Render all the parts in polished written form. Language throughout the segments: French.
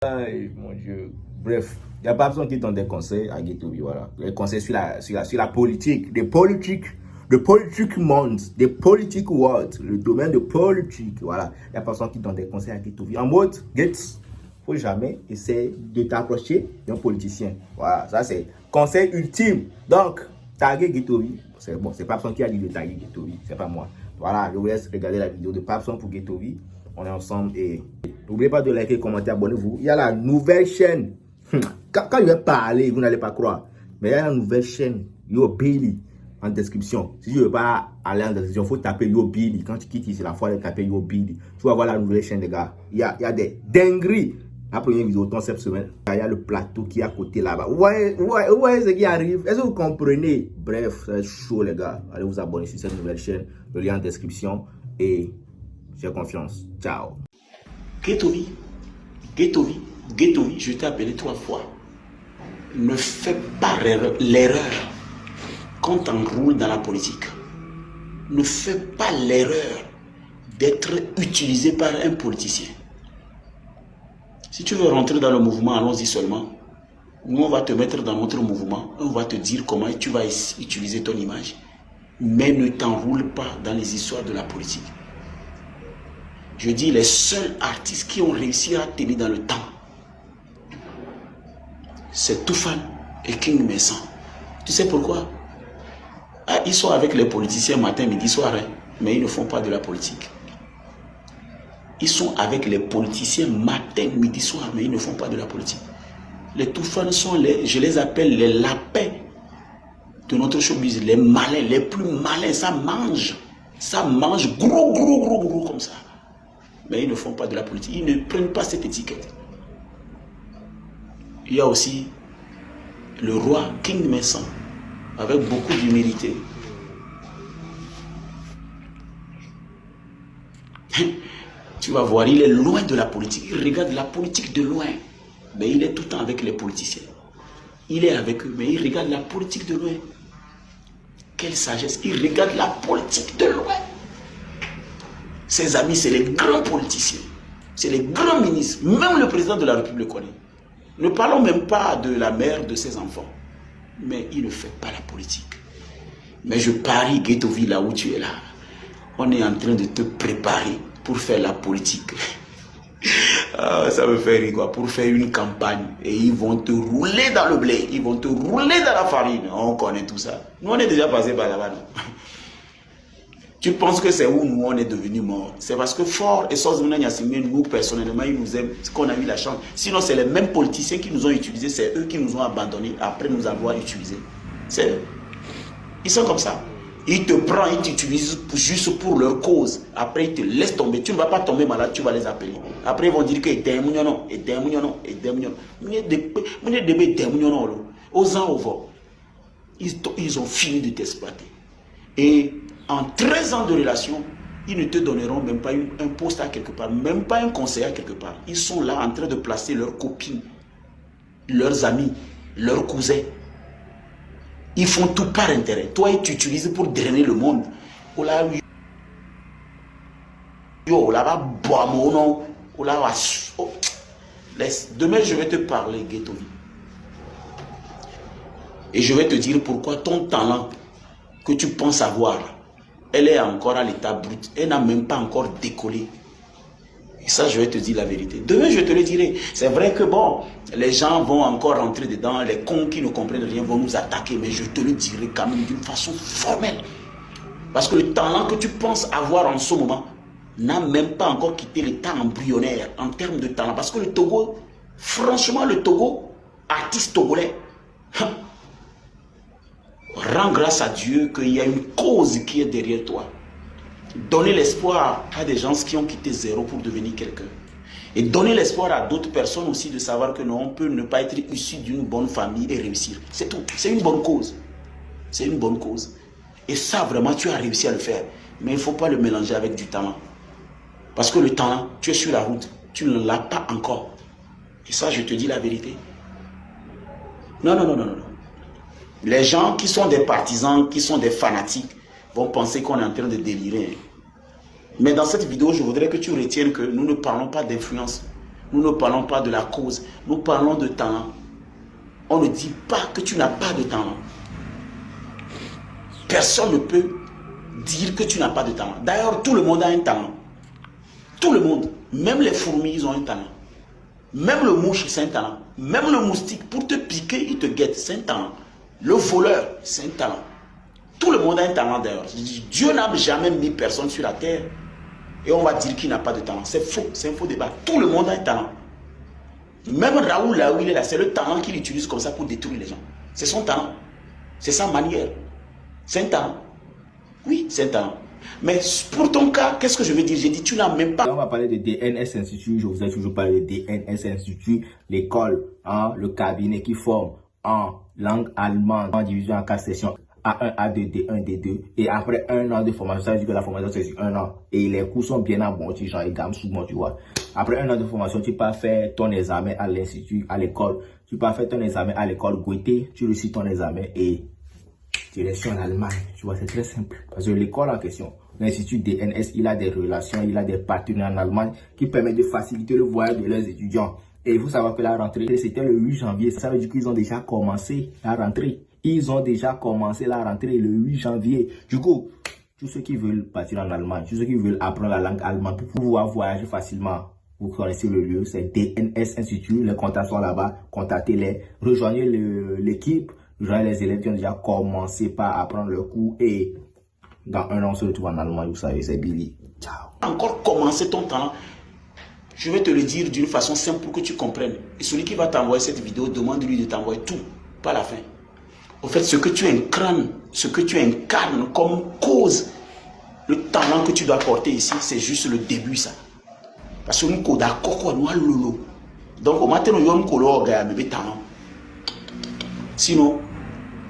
Aïe, mon Dieu. Bref, il n'y a pas besoin qu'ils donnent des conseils à Guetovi, voilà. Les conseils sur la politique, le politique monde, des politiques world, le domaine de politique, voilà. Il n'y a pas besoin qu'ils donnent des conseils à Guetovi. En mode, Gates, faut jamais essayer de t'approcher d'un politicien. Voilà, ça c'est conseil ultime. Donc, taguer Guetovi, c'est bon, c'est Papson qui a dit de taguer Guetovi, c'est pas moi. Voilà, je vous laisse regarder la vidéo de Papson pour Guetovi. On est ensemble et n'oubliez pas de liker, commenter, abonnez-vous. Il y a la nouvelle chaîne. Quand je vais parler, vous n'allez pas croire. Mais il y a la nouvelle chaîne, Yo Billy, en description. Si je ne veux pas aller en description, il faut taper Yo Billy. Quand tu quittes ici, la fois de taper Yo Billy. Tu vas voir la nouvelle chaîne, les gars. Il y a des dingueries. La première vidéo, cette semaine, il y a le plateau qui est à côté là-bas. Ouais, ce qui arrive. Est-ce que vous comprenez? Bref, c'est chaud, les gars. Allez vous abonner sur cette nouvelle chaîne. Le lien en description. Et j'ai confiance. Ciao. Guetovi, je t'ai appelé 3 fois. Ne fais pas l'erreur quand t'enroules dans la politique. Ne fais pas l'erreur d'être utilisé par un politicien. Si tu veux rentrer dans le mouvement, allons-y seulement. Nous, on va te mettre dans notre mouvement. On va te dire comment tu vas utiliser ton image. Mais ne t'enroule pas dans les histoires de la politique. Je dis les seuls artistes qui ont réussi à tenir dans le temps, c'est Toufan et King Messan. Tu sais pourquoi? Ils sont avec les politiciens matin, midi, soir, hein, mais ils ne font pas de la politique. Ils sont avec les politiciens matin, midi, soir, mais ils ne font pas de la politique. Les Toufan sont je les appelle les lapins de notre showbiz, les malins, les plus malins. Ça mange gros comme ça. Mais ils ne font pas de la politique. Ils ne prennent pas cette étiquette. Il y a aussi le roi King Messan, avec beaucoup d'humilité. Tu vas voir, il est loin de la politique. Il regarde la politique de loin. Mais il est tout le temps avec les politiciens. Il est avec eux, mais il regarde la politique de loin. Quelle sagesse. Il regarde la politique de loin. Ses amis, c'est les grands politiciens. C'est les grands ministres. Même le président de la République connaît. Ne parlons même pas de la mère de ses enfants. Mais il ne fait pas la politique. Mais je parie, Guetovi, là où tu es là, on est en train de te préparer pour faire la politique. Ça me fait rire, quoi. Pour faire une campagne. Et ils vont te rouler dans le blé. Ils vont te rouler dans la farine. On connaît tout ça. Nous, on est déjà passé par là-bas, non? Tu penses que c'est où nous on est devenus morts? C'est parce que Fort et Sosmona Nyasimé, nous personnellement, ils nous aiment, qu'on a eu la chance. Sinon, c'est les mêmes politiciens qui nous ont utilisés, c'est eux qui nous ont abandonnés après nous avoir utilisés. C'est eux. Ils sont comme ça. Ils te prennent, ils t'utilisent juste pour leur cause. Après, ils te laissent tomber. Tu ne vas pas tomber malade, tu vas les appeler. Après, ils vont dire que ils ont fini de t'exploiter. Et en 13 ans de relation, ils ne te donneront même pas un poste à quelque part, même pas un conseiller à quelque part. Ils sont là en train de placer leurs copines, leurs amis, leurs cousins. Ils font tout par intérêt. Toi, ils t'utilisent pour drainer le monde. Demain, je vais te parler, Guetovi. Et je vais te dire pourquoi ton talent que tu penses avoir, elle est encore à l'état brut. Elle n'a même pas encore décollé. Et ça, je vais te dire la vérité. Demain, je te le dirai. C'est vrai que bon, les gens vont encore rentrer dedans. Les cons qui ne comprennent rien vont nous attaquer. Mais je te le dirai quand même d'une façon formelle. Parce que le talent que tu penses avoir en ce moment n'a même pas encore quitté l'état embryonnaire en termes de talent. Parce que le Togo, franchement, le Togo, artiste togolais, rends grâce à Dieu qu'il y a une cause qui est derrière toi. Donner l'espoir à des gens qui ont quitté zéro pour devenir quelqu'un. Et donner l'espoir à d'autres personnes aussi de savoir que non, on peut ne pas être issu d'une bonne famille et réussir. C'est tout. C'est une bonne cause. C'est une bonne cause. Et ça, vraiment, tu as réussi à le faire. Mais il ne faut pas le mélanger avec du talent. Parce que le talent, tu es sur la route. Tu ne l'as pas encore. Et ça, je te dis la vérité. Non. Les gens qui sont des partisans, qui sont des fanatiques, vont penser qu'on est en train de délirer. Mais dans cette vidéo, je voudrais que tu retiennes que nous ne parlons pas d'influence. Nous ne parlons pas de la cause. Nous parlons de talent. On ne dit pas que tu n'as pas de talent. Personne ne peut dire que tu n'as pas de talent. D'ailleurs, tout le monde a un talent. Tout le monde. Même les fourmis, ils ont un talent. Même le mouche, c'est un talent. Même le moustique, pour te piquer, il te guette. C'est un talent. Le voleur, c'est un talent. Tout le monde a un talent d'ailleurs. Dieu n'a jamais mis personne sur la terre et on va dire qu'il n'a pas de talent. C'est faux, c'est un faux débat. Tout le monde a un talent. Même Raoul, là où il est là, c'est le talent qu'il utilise comme ça pour détruire les gens. C'est son talent. C'est sa manière. C'est un talent. Oui, c'est un talent. Mais pour ton cas, qu'est-ce que je veux dire? J'ai dit, tu n'as même pas... On va parler de DNS Institute. Je vous ai toujours parlé de DNS Institute, l'école, le cabinet qui forme en langue allemande, en division en 4 sessions. A1, A2, D1, D2. Et après 1 an de formation, ça veut dire que la formation c'est sur 1 an. Et les cours sont bien abondis, genre les gammes souvent, tu vois. Après 1 an de formation, tu peux faire ton examen à l'institut, à l'école. Tu peux faire ton examen à l'école Goethe. Tu réussis ton examen et tu restes en Allemagne. Tu vois, c'est très simple. Parce que l'école en question, l'institut DNS, il a des relations, il a des partenaires en Allemagne qui permettent de faciliter le voyage de leurs étudiants. Et il faut savoir que la rentrée, c'était le 8 janvier. Ça veut dire qu'ils ont déjà commencé la rentrée. Ils ont déjà commencé la rentrée le 8 janvier. Du coup, tous ceux qui veulent partir en Allemagne, tous ceux qui veulent apprendre la langue allemande pour pouvoir voyager facilement, vous connaissez le lieu, c'est DNS Institute. Les contacts sont là-bas. Contactez-les. Rejoignez l'équipe. Rejoignez les élèves qui ont déjà commencé par apprendre le cours. Et dans 1 an, on se retrouve en Allemagne. Vous savez, c'est Billy. Ciao. Encore commencer ton talent. Je vais te le dire d'une façon simple pour que tu comprennes. Et celui qui va t'envoyer cette vidéo, demande-lui de t'envoyer tout, pas la fin. Au fait, ce que tu incarnes, ce que tu incarnes comme cause, le talent que tu dois porter ici, c'est juste le début, ça. Parce que nous, d'accord, nous lolo. Donc, au matin, nous avons un talent. Sinon,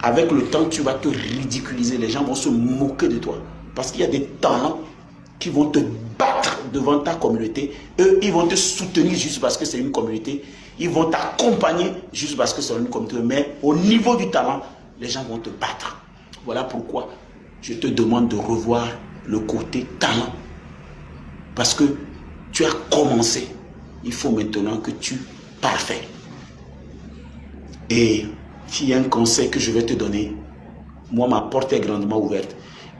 avec le temps, tu vas te ridiculiser. Les gens vont se moquer de toi. Parce qu'il y a des talents qui vont te battre devant ta communauté. Eux, ils vont te soutenir juste parce que c'est une communauté. Ils vont t'accompagner juste parce que c'est une communauté. Mais au niveau du talent, les gens vont te battre. Voilà pourquoi je te demande de revoir le côté talent. Parce que tu as commencé. Il faut maintenant que tu parfais. Et s'il y a un conseil que je vais te donner, moi, ma porte est grandement ouverte.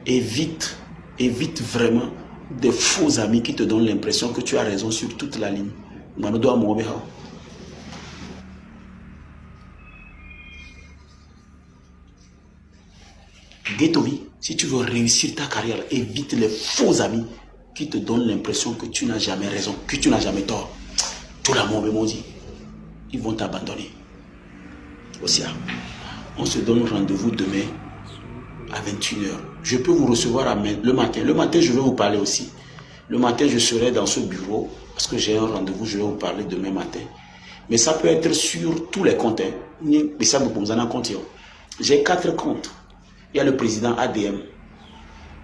Évite vraiment des faux amis qui te donnent l'impression que tu as raison sur toute la ligne. Ghettovi, si tu veux réussir ta carrière, évite les faux amis qui te donnent l'impression que tu n'as jamais raison, que tu n'as jamais tort. Tout l'amour me dit, ils vont t'abandonner. Aussi, on se donne rendez-vous demain à 21 h. Je peux vous recevoir le matin. Le matin, je vais vous parler aussi. Le matin, je serai dans ce bureau parce que j'ai un rendez-vous, je vais vous parler demain matin. Mais ça peut être sur tous les comptes. J'ai 4 comptes. Il y a le président ADM,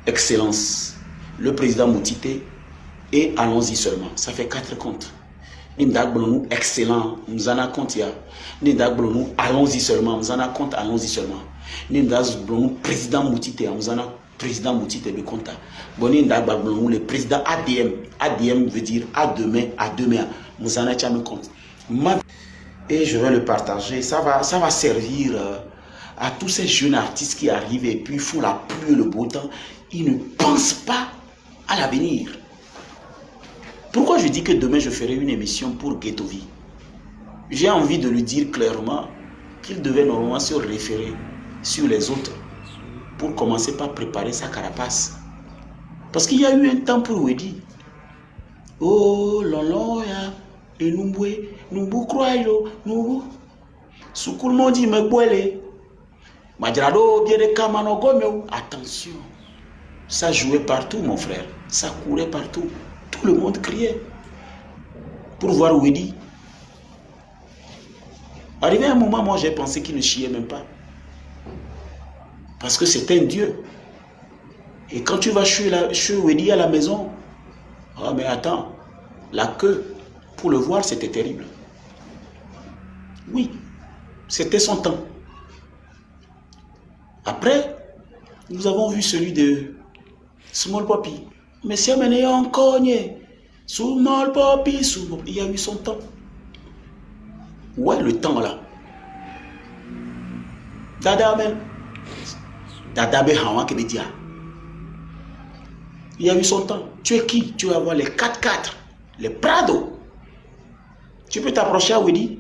Excellence, le président Moutité et Allons-y seulement. Ça fait 4 comptes. Nous excellent, nous en avons compte. Nous Allons-y seulement, nous en avons compte, Allons-y seulement. Nous président Moutité, nous en avons président Moutité de compte. Nous le président ADM. ADM veut dire à demain, nous en avons compte. Et je vais le partager. Ça va servir à tous ces jeunes artistes qui arrivent et puis font la pluie et le beau temps. Ils ne pensent pas à l'avenir. Pourquoi je dis que demain je ferai une émission pour Ghettovi? J'ai envie de lui dire clairement qu'il devait normalement se référer sur les autres pour commencer par préparer sa carapace. Parce qu'il y a eu un temps pour Wedi. Oh, lolo, ya, et nous croyons, nous. Soukoulmo dit, me boile. Madrado, bien de Kamano Gomeo. Attention, ça jouait partout, mon frère. Ça courait partout. Tout le monde criait pour voir Wedi. Arrivé à un moment, moi j'ai pensé qu'il ne chiait même pas. Parce que c'est un dieu. Et quand tu vas chez Wedi à la maison, ah mais attends, la queue pour le voir c'était terrible. Oui, c'était son temps. Après, nous avons vu celui de Small Papi. Mais si on est encore, Small Poppy, il y a eu son temps. Ouais, le temps là. Dada men. Dada be hawa kebedia. Il y a eu son temps. Tu es qui? Tu vas avoir les 4x4, les Prado. Tu peux t'approcher à Wedi.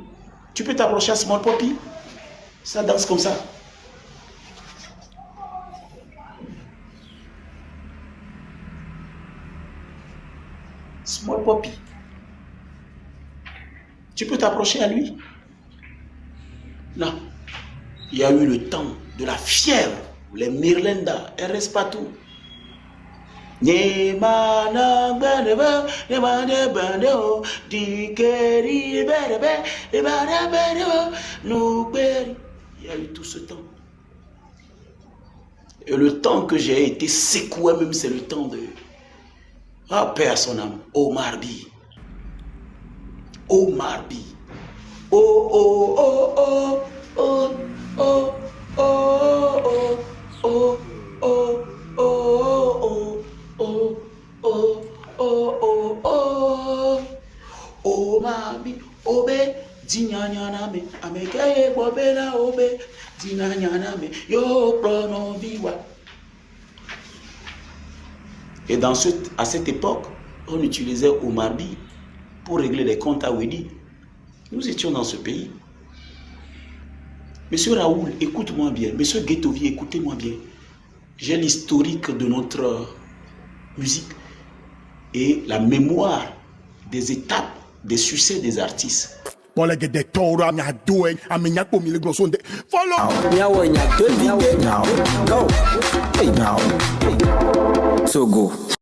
Tu peux t'approcher à Small Poppy. Ça danse comme ça. Small Poppy. Tu peux t'approcher à lui. Non. Il y a eu le temps de la fièvre. Les Mirlanda, elles restent partout. Il y a eu tout ce temps. Et le temps que j'ai été secoué, même c'est le temps de... Ah, Père son âme, Omar By. Omar By. Oh, oh, oh, oh, oh, oh, oh, oh, oh, oh, oh, oh, oh, oh, oh, oh, Omar By, Obe, Dinyanyaname, Amekaye Bobela Obe, Dinyanyaname, Yo Prono Biwa. Et à cette époque, on utilisait Omar By pour régler les comptes à Wedi. Nous étions dans ce pays. Monsieur Raoul, écoute-moi bien. Monsieur Guettovi, écoutez-moi bien. J'ai l'historique de notre musique et la mémoire des étapes, des succès des artistes. Follow. Go. Hey now. So go.